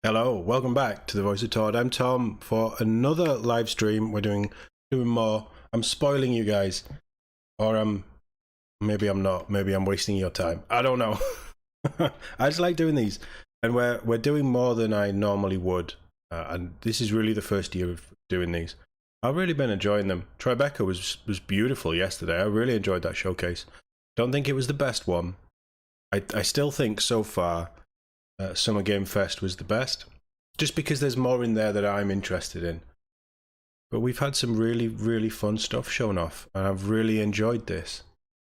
Hello, welcome back to the Voice of Todd. I'm Tom for another live stream. We're doing more. I'm spoiling you guys, or maybe I'm not. Maybe I'm wasting your time. I don't know. I just like doing these, and we're doing more than I normally would. And this is really the first year of doing these. I've really been enjoying them. Tribeca was beautiful yesterday. I really enjoyed that showcase. Don't think it was the best one. I still think so far Summer Game Fest was the best, just because there's more in there that I'm interested in. But we've had some really fun stuff shown off, and I've really enjoyed this.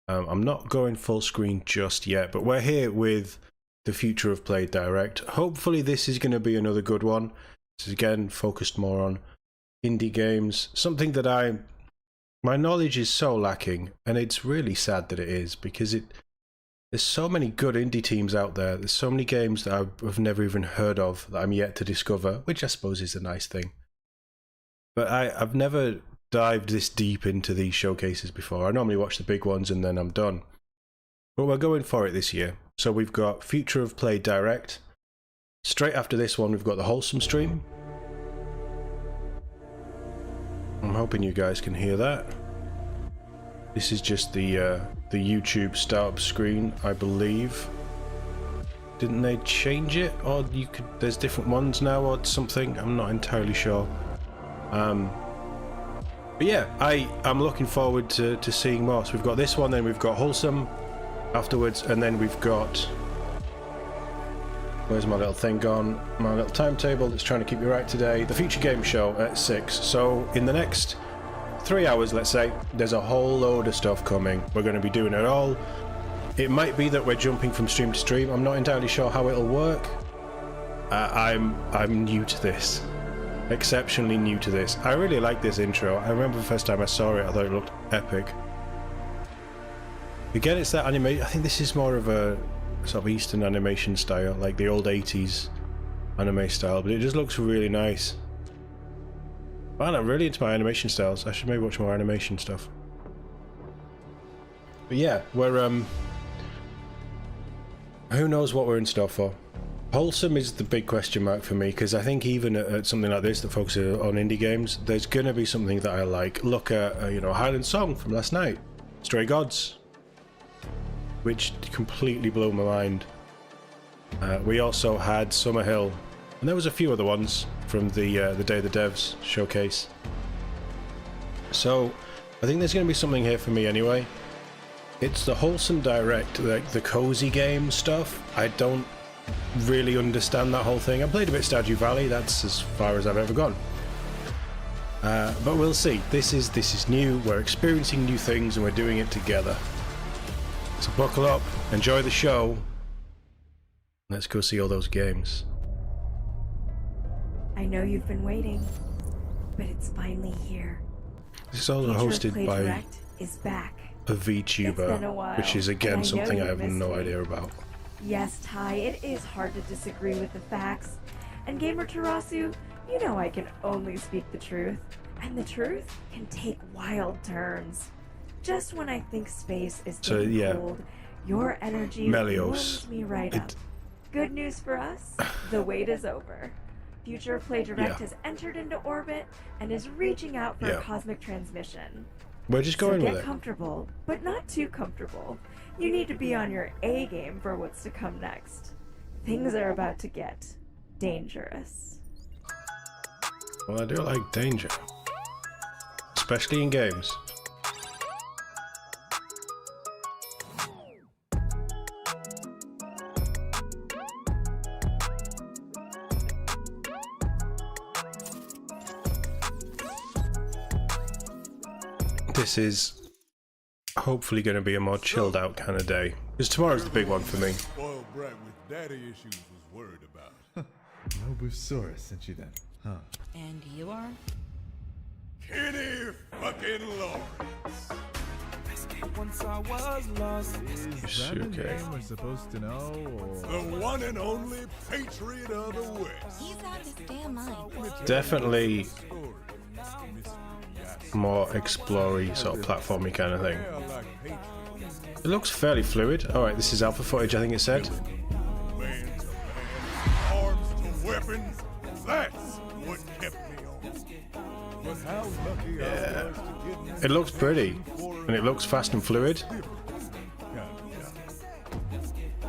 I'm not going full screen just yet, but we're here with the Future of Play Direct. Hopefully this is going to be another good one. This is again focused more on indie games, something that my knowledge is so lacking, and it's really sad that it is, because there's so many good indie teams out there. There's so many games that I've never even heard of that I'm yet to discover, which I suppose is a nice thing. But I've never dived this deep into these showcases before. I normally watch the big ones and then I'm done. But we're going for it this year. So we've got Future of Play Direct. Straight after this one, we've got the Wholesome stream. I'm hoping you guys can hear that. This is just the YouTube startup screen, I believe. Didn't they change it? Or there's different ones now or something? I'm not entirely sure. But yeah, I'm looking forward to seeing more. So we've got this one, then we've got Wholesome afterwards, and then we've got... Where's my little thing gone? My little timetable that's trying to keep me right today. The Future Game Show at 6. So in the next 3 hours, let's say, there's a whole load of stuff coming. We're going to be doing it all. It might be that we're jumping from stream to stream. I'm not entirely sure how it'll work. I'm new to this. Exceptionally new to this. I really like this intro. I remember the first time I saw it, I thought it looked epic. Again, it's that anime. I think this is more of a sort of Eastern animation style, like the old 80s anime style, but it just looks really nice. Man, I'm really into my animation styles. I should maybe watch more animation stuff. But yeah, we're who knows what we're in store for. Wholesome is the big question mark for me, because I think even at something like this that focuses on indie games, there's gonna be something that I like. Look at you know, Highland Song from last night, Stray Gods, which completely blew my mind. We also had Summerhill, and there was a few other ones from the Day of the Devs showcase. So I think there's going to be something here for me anyway. It's the Wholesome Direct, like the cozy game stuff. I don't really understand that whole thing. I played a bit Stardew Valley, that's as far as I've ever gone. But we'll see. This is new, we're experiencing new things and we're doing it together. So buckle up, enjoy the show. Let's go see all those games. I know you've been waiting, but it's finally here. This is also hosted by Direct is back. a VTuber, which is again something I have no idea about. Yes, Ty, it is hard to disagree with the facts. And Gamer Tarasu, you know I can only speak the truth. And the truth can take wild turns. Just when I think space is getting cold, your energy warms me right up. Good news for us, the wait is over. Future of Play Direct has entered into orbit and is reaching out for a cosmic transmission. We're just going with it. Get comfortable, but not too comfortable. You need to be on your A game for what's to come next. Things are about to get dangerous. Well, I do like danger, especially in games. This is hopefully going to be a more chilled out kind of day, because tomorrow's the big one for me. Spoiled brat with daddy issues was worried about. Nobusaurus sent you then, huh? And you are? Kenny fucking Lawrence. Once I was lost. Is that the name we're supposed to know, or...? The one and only patriot of the West. He's out of his damn mind. Definitely more explory sort of platformy kind of thing. It looks fairly fluid. Alright, this is alpha footage, I think it said. Arms to weapons. weapons, that's what kept me on. But how lucky I was to get this It looks pretty, and it looks fast and fluid.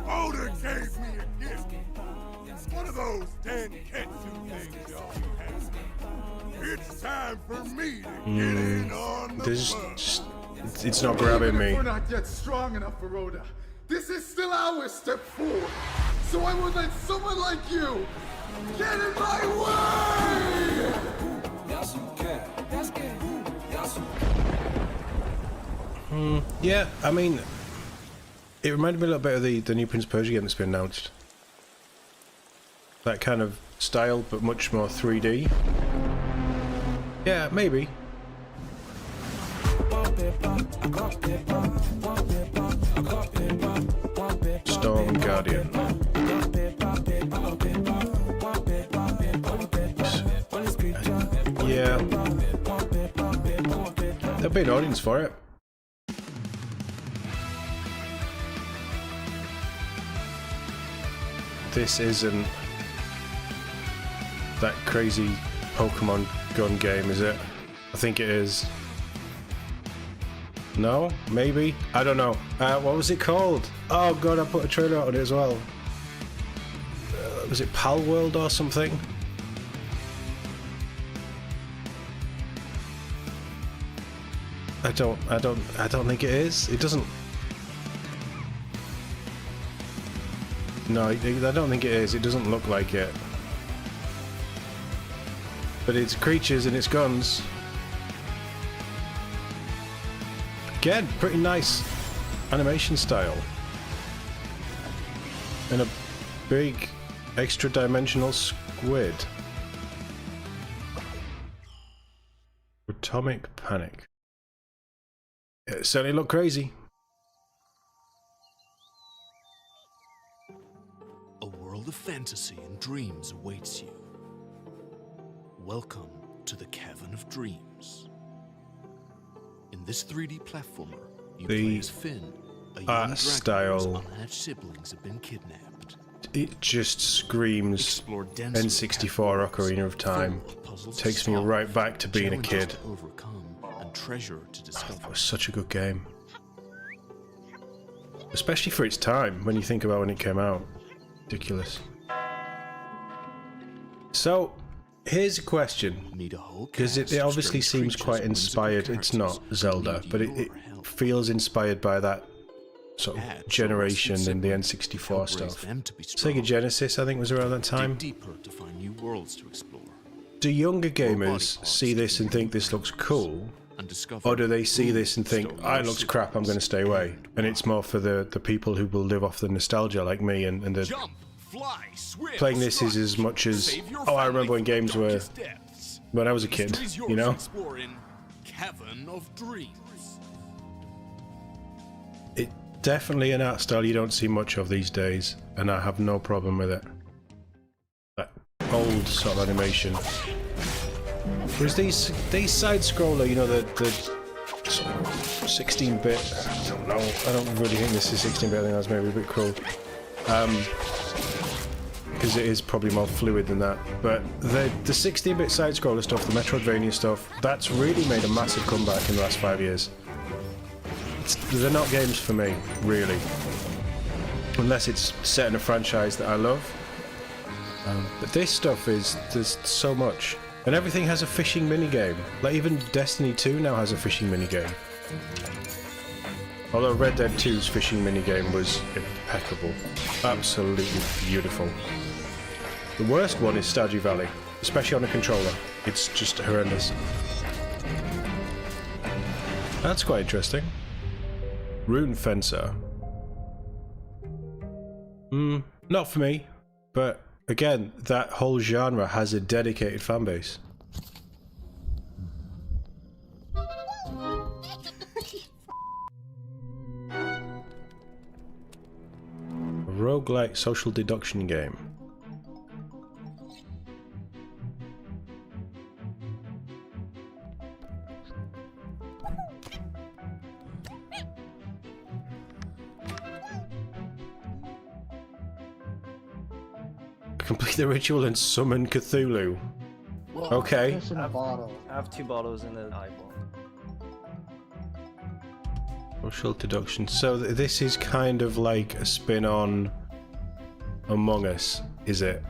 Oda gave me a gift. One of those Danketsu things y'all be having. It's time for me to get in on the There's fun. just, it's not grabbing me. We're not yet strong enough for Oda. This is still our step forward. So I would let someone like you get in my way! Yeah, I mean, it reminded me a little bit of the new Prince of Persia game that's been announced. That kind of style, but much more 3D. Yeah, maybe. Storm Guardian. Yeah. There'll be an audience for it. This isn't that crazy Pokemon gun game, is it? I think it is. No? Maybe? I don't know. What was it called? Oh god, I put a trailer out on it as well. Was it Pal World or something? I don't think it is. It doesn't. No, I don't think it is. It doesn't look like it. But it's creatures and it's guns. Again, pretty nice animation style. And a big extra dimensional squid. Atomic Panic. It certainly looked crazy. A world of fantasy and dreams awaits you. Welcome to the Cavern of Dreams. In this 3D platformer, you play as Finn, a young dragon style. whose unhatched siblings have been kidnapped. It just screams Explore dense N64 Ocarina of Time. Takes me right back to being a kid. To overcome and treasure to discover. That was such a good game. Especially for its time, when you think about when it came out. Ridiculous. So, here's a question. Because it obviously seems quite inspired. It's not Zelda, but it feels inspired by that sort of generation and the N64 stuff. Sega Genesis, I think, was around that time. Deeper to find new worlds to explore. Do younger gamers see this and think this looks cool? Or do they see this and think, it looks crap, I'm going to stay away? And it's more for the people who will live off the nostalgia like me and the... Jump, fly, swim, Playing this is as much as, I remember when games were... when I was a kid, you know? Cavern of Dreams. It's definitely an art style you don't see much of these days, and I have no problem with it. That old sort of animation. Whereas these side-scroller, you know, the 16-bit, I don't know, I don't really think this is 16-bit, I think that's maybe a bit cruel. Because it is probably more fluid than that. But the 16-bit side-scroller stuff, the Metroidvania stuff, that's really made a massive comeback in the last 5 years. They're not games for me, really. Unless it's set in a franchise that I love. But this stuff there's so much. And everything has a fishing minigame. Like even Destiny 2 now has a fishing minigame. Although Red Dead 2's fishing minigame was impeccable. Absolutely beautiful. The worst one is Stardew Valley, especially on a controller. It's just horrendous. That's quite interesting. Rune Fencer. Not for me, but again, that whole genre has a dedicated fanbase. A roguelike social deduction game. Complete the ritual and summon Cthulhu. Okay. Fish in a bottle. I have 2 bottles in the eyeball. Social deduction. So this is kind of like a spin on Among Us, is it?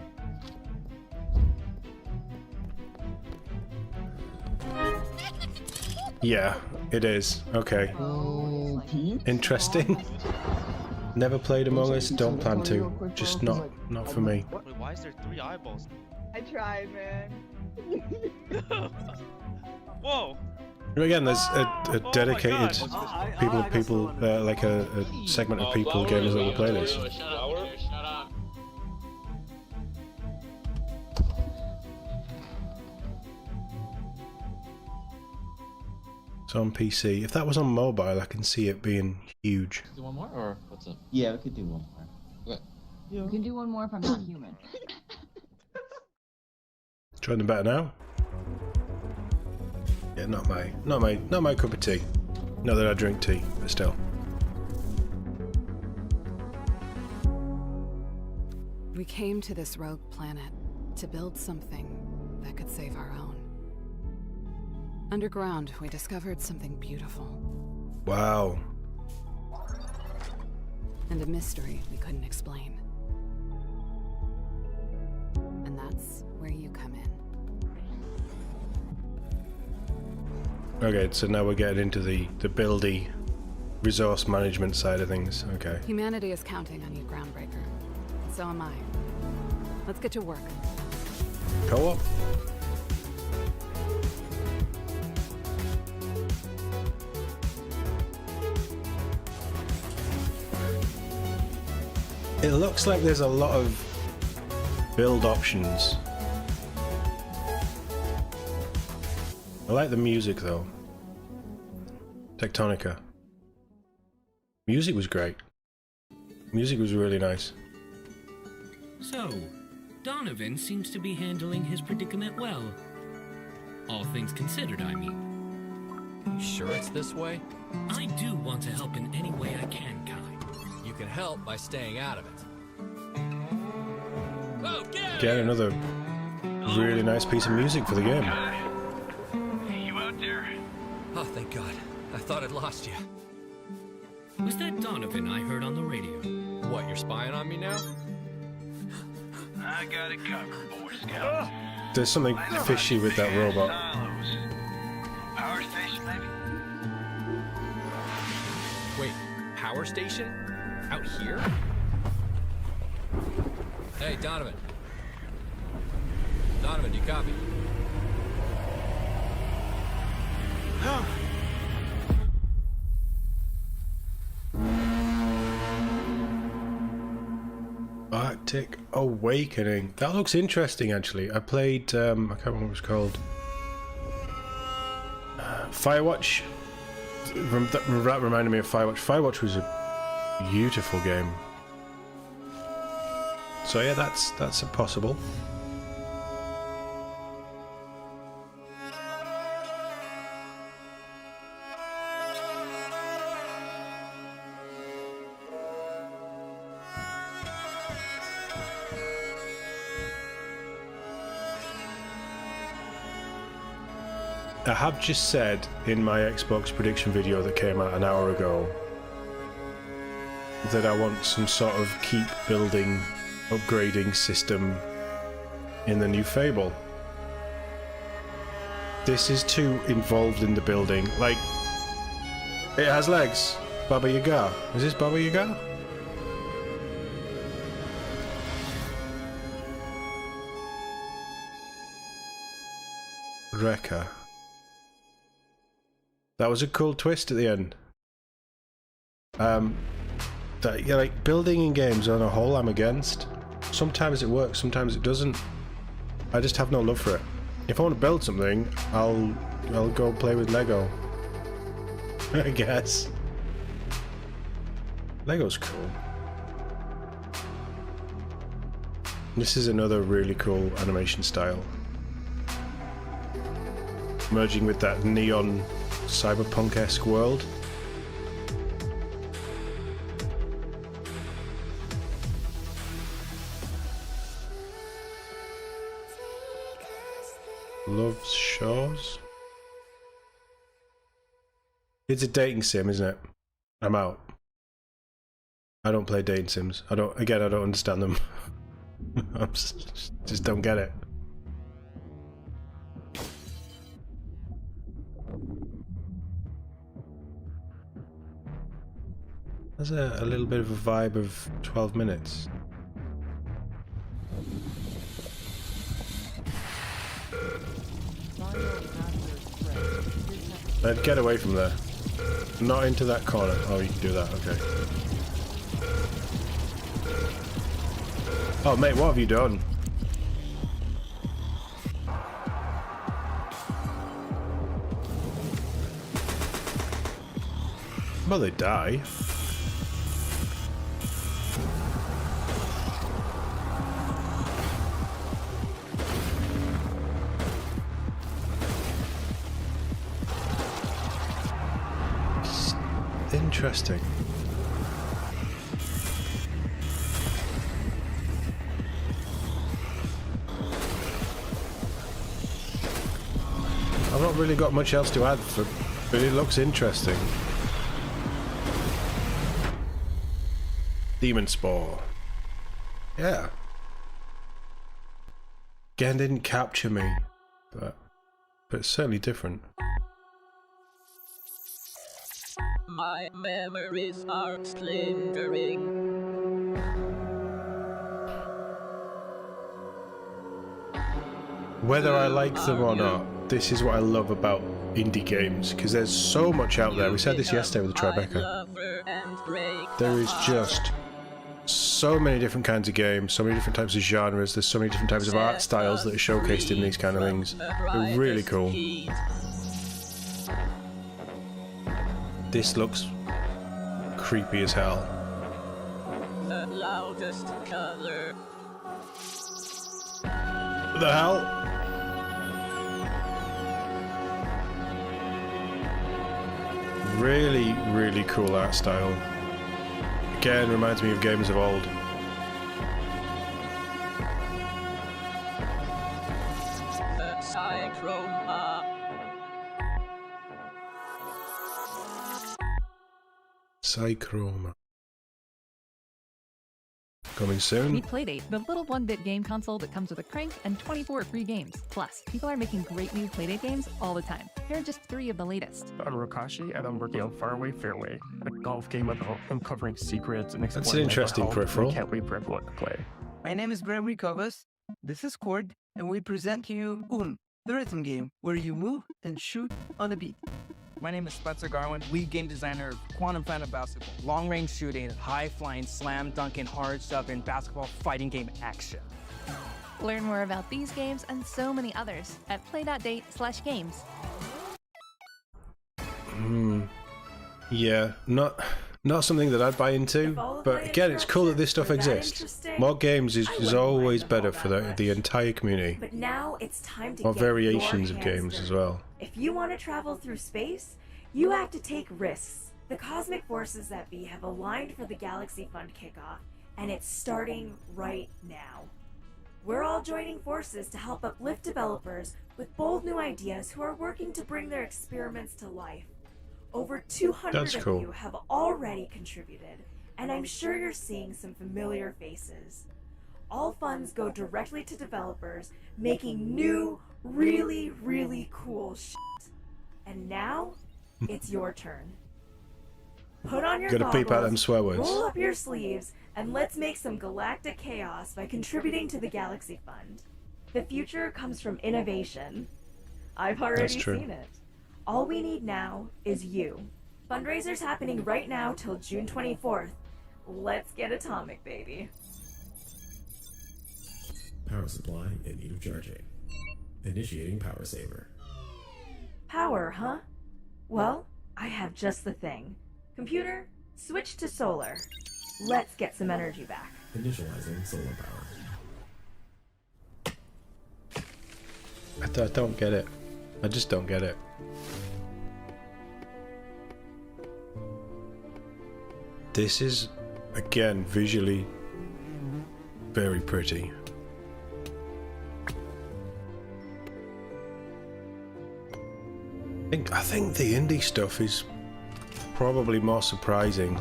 Yeah, it is. Okay. Interesting. Never played Among Us, don't plan to. Just not for me. Wait, why is there 3 eyeballs? I tried, man. Whoa! Again, there's a dedicated people like a segment of people gamers that will play this. It's on PC. If that was on mobile, I can see it being huge. Do one more, or what's up? Yeah, we could do one more. Okay. You can do one more if I'm not human. Trying them better now. Yeah, not my cup of tea. Not that I drink tea, but still. We came to this rogue planet to build something that could save our own. Underground, we discovered something beautiful. Wow. And a mystery we couldn't explain. And that's where you come in. Okay, so now we're getting into the buildy resource management side of things. Okay. Humanity is counting on you, Groundbreaker. So am I. Let's get to work. Co-op? It looks like there's a lot of build options. I like the music though. Tectonica. Music was great. Music was really nice. So, Donovan seems to be handling his predicament well. All things considered, I mean. You sure it's this way? I do want to help in any way I can, Kai. You can help by staying out of it. Oh, Get another really nice piece of music for the game. You out there? Oh, thank God. I thought I'd lost you. Was that Donovan I heard on the radio? What, you're spying on me now? I got it covered, Boy Scout. There's something fishy with that robot. Power station, maybe? Wait, power station? Out here? Hey, Donovan. Donovan, do you copy? Arctic Awakening. That looks interesting, actually. I played, I can't remember what it was called. Firewatch. That reminded me of Firewatch. Firewatch was a beautiful game. So yeah, that's possible. I have just said in my Xbox prediction video that came out an hour ago that I want some sort of keep building, upgrading system in the new Fable. This is too involved in the building. Like, it has legs. Baba Yaga. Is this Baba Yaga? Rekka. That was a cool twist at the end. That, yeah, like building in games on a whole, I'm against. Sometimes it works, sometimes it doesn't. I just have no love for it. If I want to build something, I'll go play with Lego. I guess. Lego's cool. This is another really cool animation style. Merging with that neon cyberpunk-esque world. Shores. It's a dating sim, isn't it? I'm out. I don't play dating sims. I don't understand them. I just don't get it. There's a little bit of a vibe of 12 minutes. Get away from there. Not into that corner. Oh, you can do that, okay. Oh, mate, what have you done? Well, they die. Interesting. I've not really got much else to add, but it looks interesting. Demon Spore. Yeah. Again, didn't capture me, but it's certainly different. My memories are splintering. Whether I like them or not, this is what I love about indie games, because there's so much out there. We said this yesterday with the Tribeca. There is just so many different kinds of games, so many different types of genres, there's so many different types of art styles that are showcased in these kind of things. They're really cool. This looks creepy as hell. The loudest color. What the hell? Really, really cool art style. Again, reminds me of games of old. Psychroma. Coming soon. Meet Playdate, the little 1-bit game console that comes with a crank and 24 free games. Plus, people are making great new Playdate games all the time. Here are just 3 of the latest. I'm Rokashi, and I'm working on Faraway Fairway, a golf game about uncovering secrets and exploring. That's an interesting peripheral. I can't wait for everyone to play. My name is Gregory Covas. This is Cord, and we present to you the rhythm game, where you move and shoot on a beat. My name is Spencer Garwin, lead game designer of Quantum Phantom Basketball. Long-range shooting, high-flying, slam-dunking, hard-shoving basketball fighting game action. Learn more about these games and so many others at play.date/games. Yeah, not something that I'd buy into, but again, it's cool that this stuff exists. More games is always better for the entire community. But now it's time to More get variations your of hands games dirty. as well. If you want to travel through space, you have to take risks. The cosmic forces that be have aligned for the Galaxy Fund kickoff, and it's starting right now. We're all joining forces to help uplift developers with bold new ideas who are working to bring their experiments to life. Over 200 That's of cool. you have already contributed, and I'm sure you're seeing some familiar faces. All funds go directly to developers making new, really, really cool shit. And now, it's your turn. Put on your Gotta goggles, peep out them swear words. roll up your sleeves, and let's make some galactic chaos by contributing to the Galaxy Fund. The future comes from innovation. I've already That's true. seen it. All we need now is you. Fundraiser's happening right now till June 24th. Let's get atomic, baby. Power supply in need of charging. Initiating power saver. Power, huh? Well, I have just the thing. Computer, switch to solar. Let's get some energy back. Initializing solar power. I don't get it. I just don't get it. This is, again, visually very pretty. I think the indie stuff is probably more surprising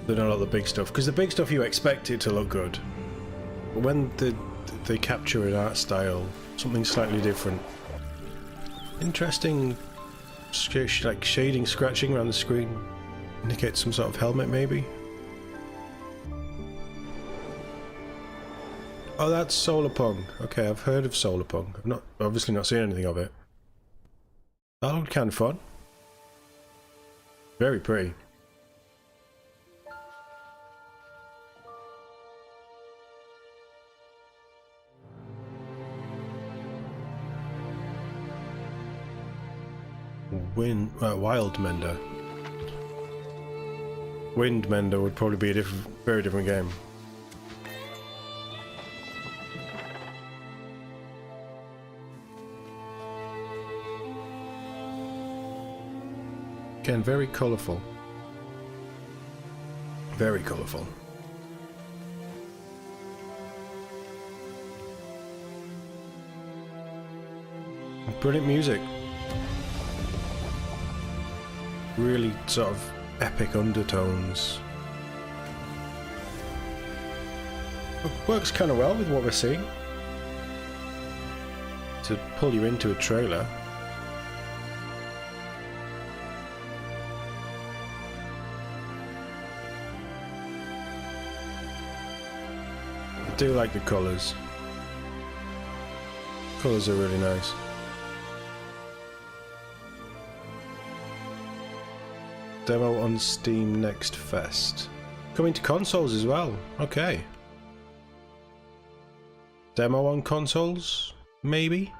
than a lot of the big stuff, because the big stuff you expect it to look good, but when they capture an art style, something slightly different. Interesting, like shading, scratching around the screen, indicate some sort of helmet maybe. Oh, that's Solarpunk. Okay, I've heard of Solarpunk. I've obviously not seen anything of it. That looked kind of fun. Very pretty. Wildmender. Windmender would probably be a very different game. Again, very colourful. Very colourful. Brilliant music. Really sort of epic undertones. It works kind of well with what we're seeing. To pull you into a trailer. I do like the colours. Colours are really nice. Demo on Steam next fest. Coming to consoles as well. Okay. Demo on consoles? Maybe?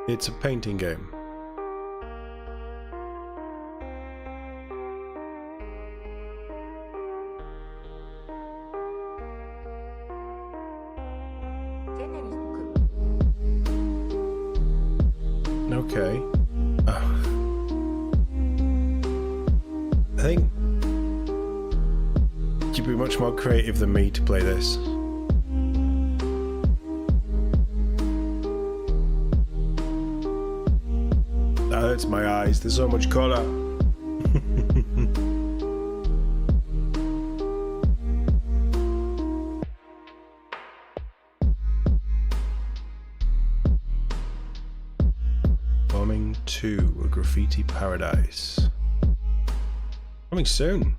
It's a painting game. Okay. I think you'd be much more creative than me to play this. That hurts my eyes, there's so much colour. Bombing 2, a graffiti paradise. Coming soon.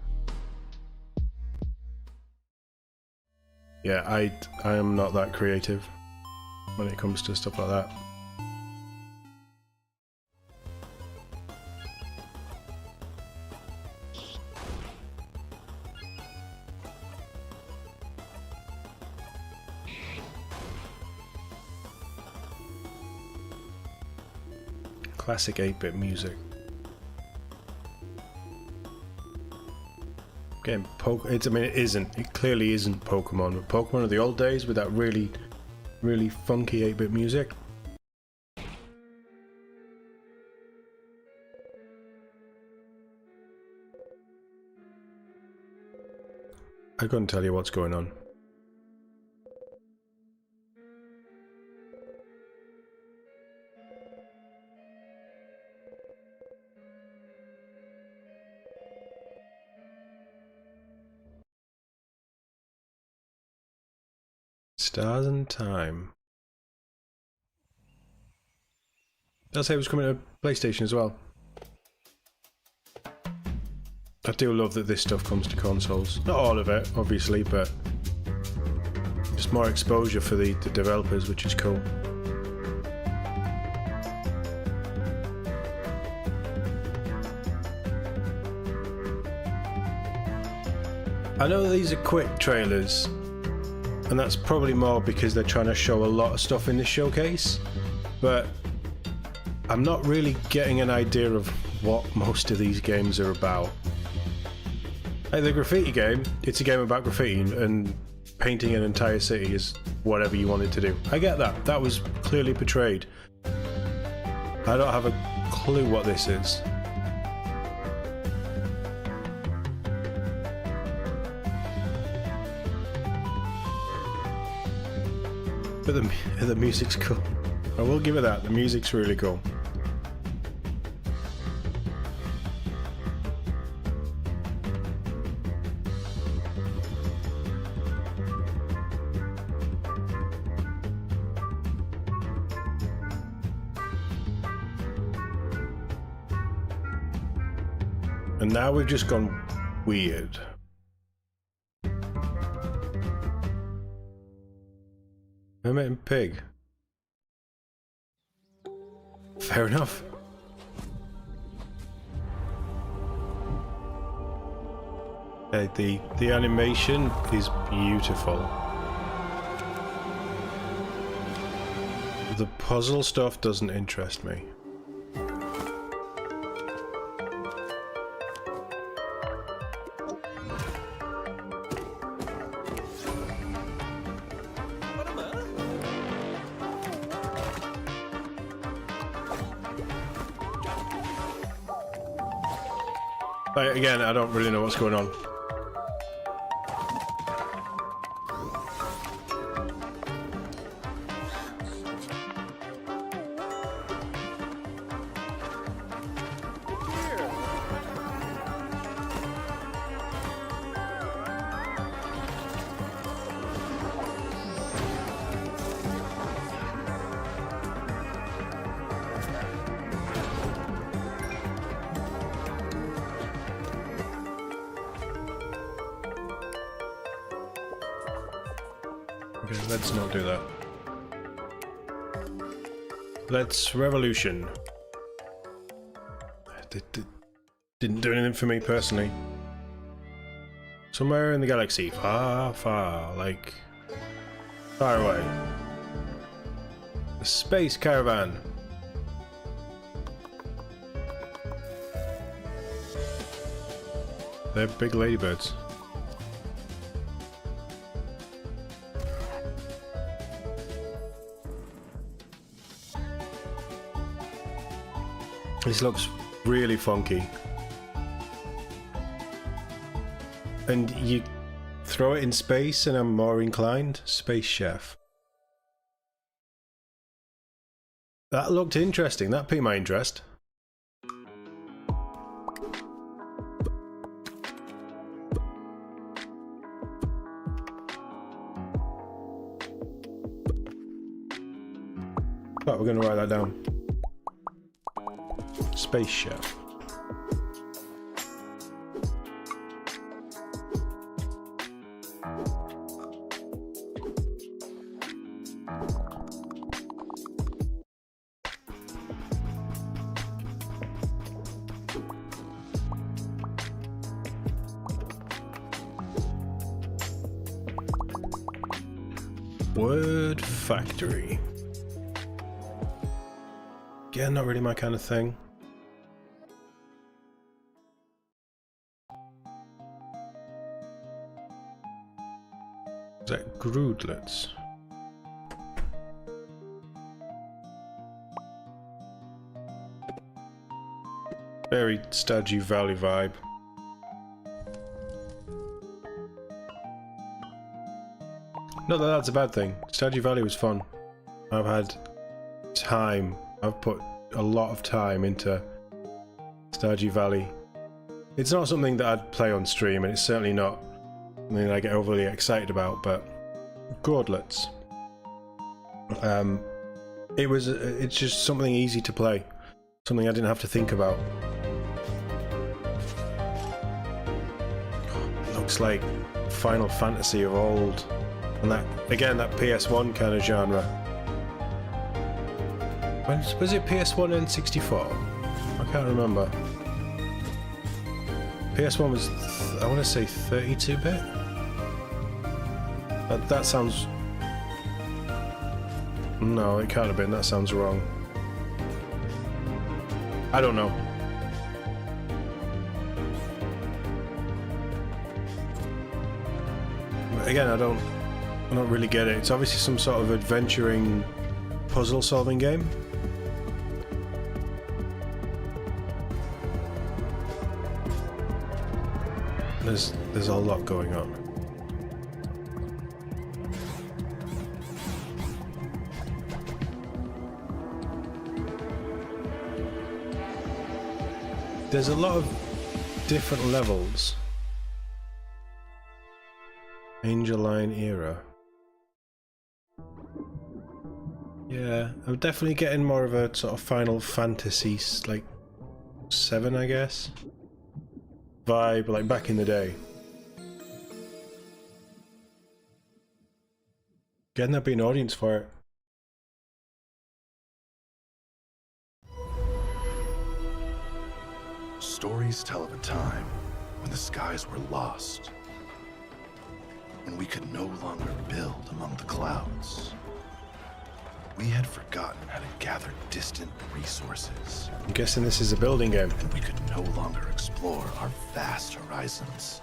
Yeah, I am not that creative when it comes to stuff like that. Classic 8-bit music. Again, it clearly isn't Pokemon, but Pokemon of the old days with that really, really funky 8-bit music. I couldn't tell you what's going on. Stars and Time. Did I say it was coming to PlayStation as well? I do love that this stuff comes to consoles. Not all of it, obviously, but just more exposure for the developers, which is cool. I know these are quick trailers, and that's probably more because they're trying to show a lot of stuff in this showcase, but I'm not really getting an idea of what most of these games are about. Like the graffiti game, it's a game about graffiti, and painting an entire city is whatever you want it to do. I get that. That was clearly portrayed. I don't have a clue what this is. But the music's cool. I will give it that. The music's really cool. And now we've just gone weird. Hermit and pig. Fair enough. The animation is beautiful. The puzzle stuff doesn't interest me. Again, I don't really know what's going on. Okay, let's not do that. Let's revolution. Didn't do anything for me personally. Somewhere in the galaxy, far, far, like far away. A space caravan. They're big ladybirds. This looks really funky. And you throw it in space and I'm more inclined. Space Chef. That looked interesting. That piqued my interest. Right, we're going to write that down. Space Chef. Word Factory. Again, not really my kind of thing. Is that Groodlets? Very Stardew Valley vibe. Not that that's a bad thing. Stardew Valley was fun. I've had time. I've put a lot of time into Stardew Valley. It's not something that I'd play on stream, and it's certainly not something I get overly excited about, but Groodlets. It's just something easy to play. Something I didn't have to think about. Looks like Final Fantasy of old. And that, again, that PS1 kind of genre. When, was it PS1 and 64? I can't remember. PS1 was, I want to say 32-bit? That sounds... No, it can't have been. That sounds wrong. I don't know. But again, I don't really get it. It's obviously some sort of adventuring puzzle solving game. There's a lot going on. there's a lot of different levels. Angel Line era. Yeah, I'm definitely getting more of a sort of Final Fantasy, like 7, I guess, vibe, like back in the day. Getting there be an audience for it. Stories tell of a time when the skies were lost, when we could no longer build among the clouds. We had forgotten how to gather distant resources. I'm guessing this is a building game. And we could no longer explore our vast horizons.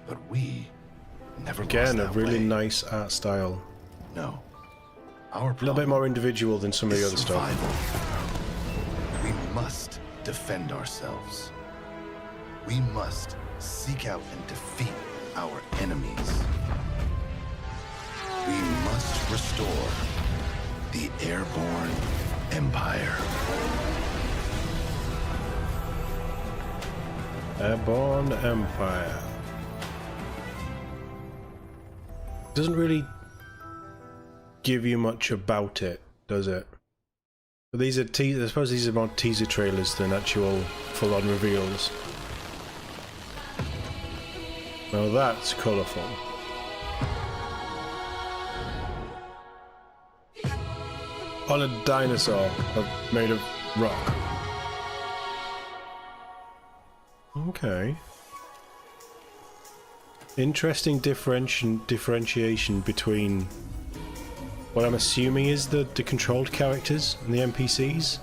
But we never Again, lost a that really way. nice art style. No. Our a little bit more individual than some of the other survival. stuff. We must defend ourselves. We must seek out and defeat our enemies. We must restore the airborne empire. Airborne Empire. Doesn't really give you much about it, does it? But these are I suppose these are more teaser trailers than actual full-on reveals. Well, that's colourful. On a dinosaur made of rock. Okay. Interesting differentiation between what I'm assuming is the controlled characters and the NPCs.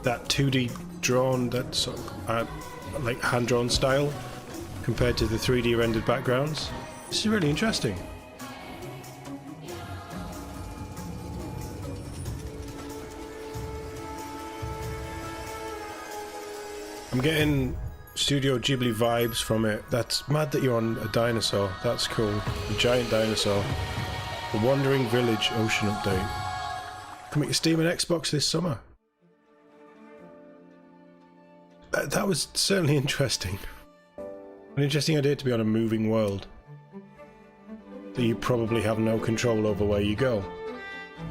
That 2D drawn, that sort of like hand-drawn style, compared to the 3D rendered backgrounds. This is really interesting. I'm getting Studio Ghibli vibes from it. That's mad that you're on a dinosaur. That's cool. A giant dinosaur. The Wandering Village Ocean Update. Coming to Steam and Xbox this summer. That was certainly interesting. An interesting idea to be on a moving world that you probably have no control over where you go.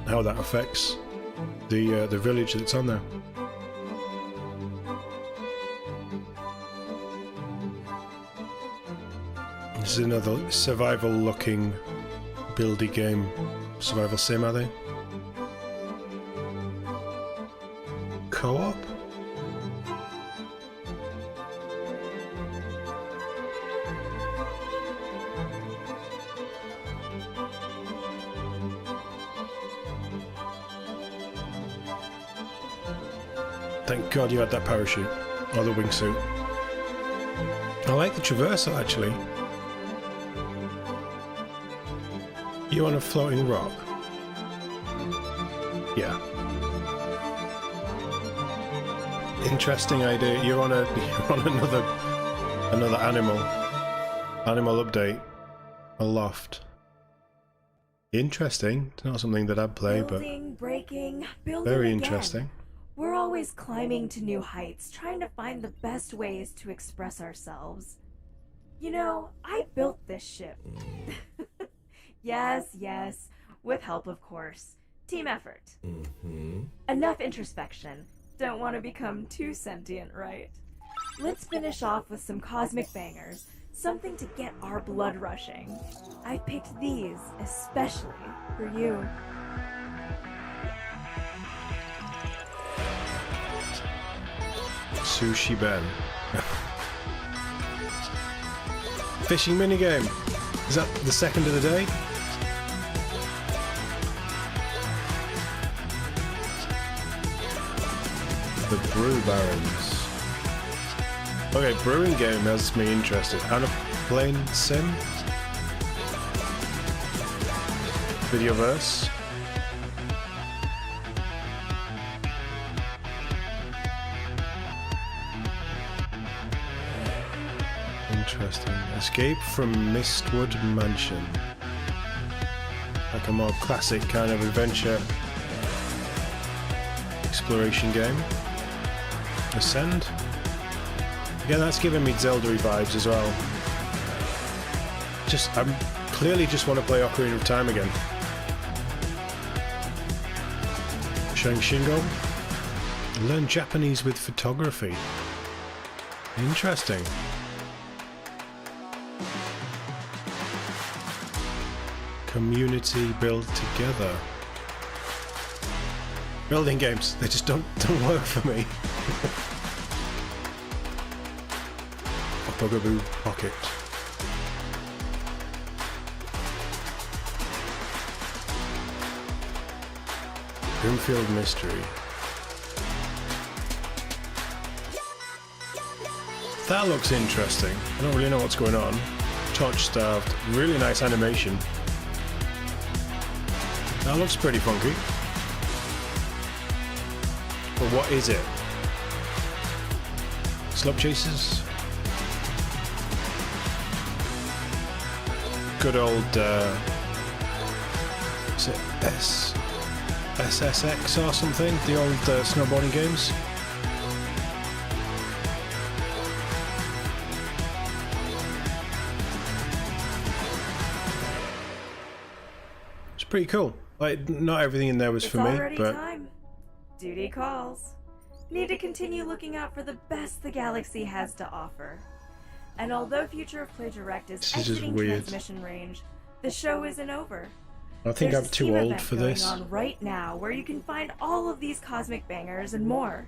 How that affects the village that's on there. This is another survival-looking buildy game. Survival sim, are they? Co-op? Thank God you had that parachute. Or the wingsuit. I like the traversal, actually. You on a floating rock? Yeah. Interesting idea. You're on another animal update. A loft. Interesting. It's not something that I'd play, Building, breaking, building very again. interesting. We're always climbing to new heights, trying to find the best ways to express ourselves. You know, I built this ship. Yes, with help, of course. Team effort. Enough introspection. Don't want to become too sentient, right? Let's finish off with some cosmic bangers, something to get our blood rushing. I picked these especially for you. Sushi Ben. Fishing minigame. Is that the second of the day? The Brew Barons. Okay, brewing game has me interested. And a plane sim? Videoverse? Interesting. Escape from Mistwood Mansion. Like a more classic kind of adventure exploration game. Ascend. Again, that's giving me Zelda vibes as well. I'm clearly just want to play Ocarina of Time again. Shang Shingo. Learn Japanese with photography. Interesting. Community build together. Building games, they just don't work for me. Bugaboo Pocket. Grimfield Mystery. That looks interesting. I don't really know what's going on. Torch Starved. Really nice animation. That looks pretty funky. But what is it? Slop Chasers? Good old, is it SSX or something? The old snowboarding games? It's pretty cool. Like, not everything in there was for me, already but... time. Duty calls. Need to continue looking out for the best the galaxy has to offer. And although Future of Play Direct is exiting transmission range, the show isn't over. I think I'm too old for this. There's a Steam event going on right now where you can find all of these cosmic bangers and more.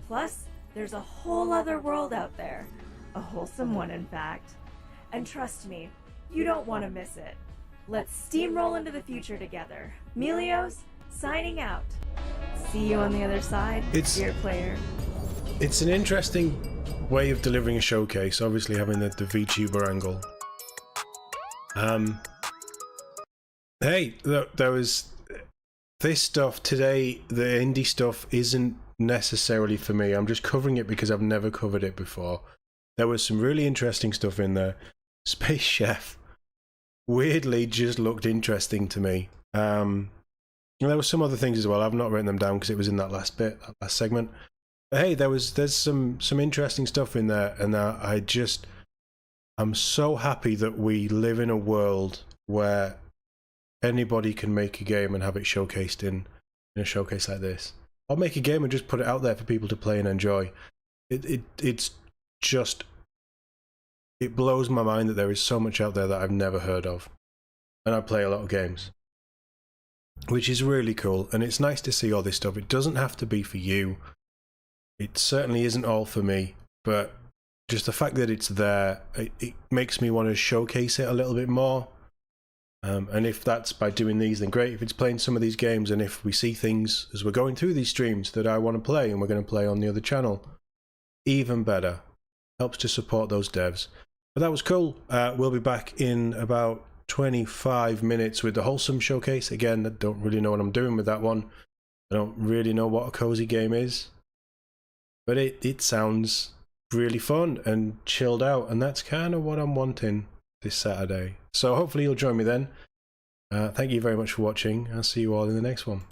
Plus, there's a whole other world out there. A wholesome one, in fact. And trust me, you don't want to miss it. Let's steamroll into the future together. Melios, signing out. See you on the other side, dear player. It's an interesting way of delivering a showcase, obviously having the VTuber angle. Hey, look, there was this stuff today. The indie stuff isn't necessarily for me. I'm just covering it because I've never covered it before. There was some really interesting stuff in there. Space Chef weirdly just looked interesting to me. And there were some other things as well. I've not written them down because it was in that last bit, that last segment. But hey, there's some interesting stuff in there, and I'm so happy that we live in a world where anybody can make a game and have it showcased in a showcase like this. I'll make a game and just put it out there for people to play and enjoy. It's just, it blows my mind that there is so much out there that I've never heard of. And I play a lot of games, which is really cool. And it's nice to see all this stuff. It doesn't have to be for you. It certainly isn't all for me, but just the fact that it's there, it makes me want to showcase it a little bit more. And if that's by doing these, then great. If it's playing some of these games, and if we see things as we're going through these streams that I want to play and we're going to play on the other channel, even better. Helps to support those devs. But that was cool. We'll be back in about 25 minutes with the Wholesome Showcase. Again, I don't really know what I'm doing with that one. I don't really know what a cozy game is. But it sounds really fun and chilled out, and that's kind of what I'm wanting this Saturday. So hopefully you'll join me then. Thank you very much for watching. I'll see you all in the next one.